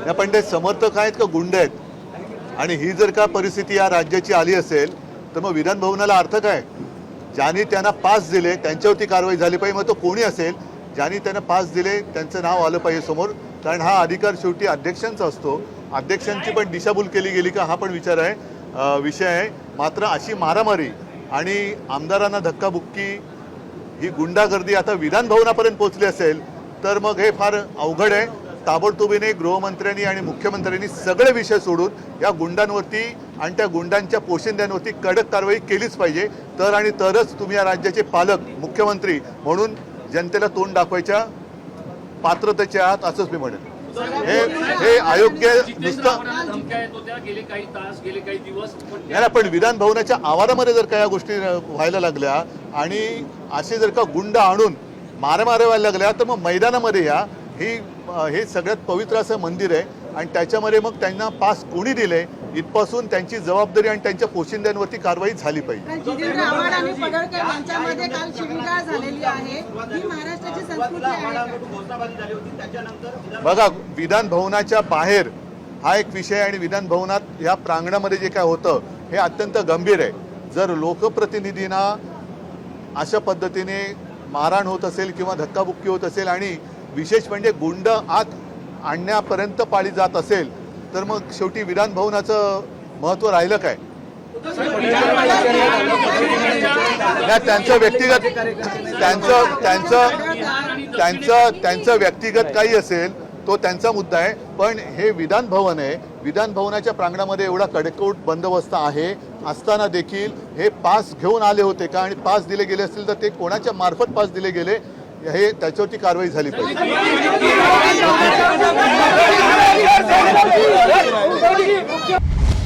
या पण ते समर्थक आहेत का गुंड आहेत? आणि ही जर का परिस्थिती या राज्याची आली असेल तर मग विधान भवनाला अर्थ काय? ज्यांनी त्यांना पास दिले त्यांच्यावरती कारवाई झाली पाहिजे, मग तो कोणी असेल ज्यांनी त्यांना पास दिले त्यांचं नाव आलं पाहिजे समोर, कारण हा अधिकार शेवटी अध्यक्षांचा असतो. अध्यक्षांची पण दिशाभूल केली गेली का हा पण विषय आहे. मात्र अशी मारामारी आणि आमदारांना धक्काबुक्की, ही गुंडागर्दी आता विधान भवनापर्यंत पोहोचली असेल तर मग हे फार अवघड आहे. ताबडतोबीने गृहमंत्र्यांनी आणि मुख्यमंत्र्यांनी सगळे विषय सोडून या गुंडांवरती आणि त्या गुंडांच्या पोशिंद्यांवरती कडक कारवाई केलीच पाहिजे. तरच तुम्ही या राज्याचे पालक मुख्यमंत्री म्हणून जनतेला तोंड दाखवायच्या पात्रतेचे आहात असंच मी म्हणेन. हे अयोग्य नुसतं नाही, पण विधान भवनाच्या आवारामध्ये जर का या गोष्टी व्हायला लागल्या आणि असे जर का गुंड आणून मारामाऱ्या व्हायला लागल्या तर मग मैदानामध्ये या. हे सगळ्यात पवित्र असं मंदिर आहे आणि त्याच्यामध्ये मग त्यांना पास कोणी दिले इथपासून त्यांची जबाबदारी आणि त्यांच्या पोशिंद्यांवरती कारवाई झाली पाहिजे. बघा, विधान भवनाच्या बाहेर हा एक विषय आणि विधान भवनात या प्रांगणामध्ये जे काय होतं हे अत्यंत गंभीर आहे. जर लोकप्रतिनिधींना अशा पद्धतीने मारहाण होत असेल किंवा धक्काबुक्की होत असेल आणि विशेष म्हणजे गुंड आत आणण्यापर्यंत पाळी जात असेल तर मग शेवटी विधान भवनाचं महत्त्व राहिलं काय? त्यांचं व्यक्तिगत काही असेल तो त्यांचा मुद्दा आहे, पण हे विधान भवन आहे. विधान भवनाच्या प्रांगणामध्ये एवढा कडेकोट बंदोबस्त आहे असताना देखील हे पास घेऊन आले होते का आणि पास दिले गेले असतील तर ते कोणाच्या मार्फत पास दिले गेले हे त्याच्यावरती कारवाई झाली पाहिजे.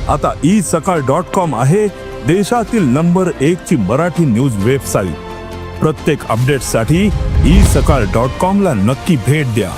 आता isakal.com आहे देशातील नंबर 1 ची मराठी न्यूज वेबसाईट. प्रत्येक अपडेटसाठी isakal.com ला नक्की भेट द्या.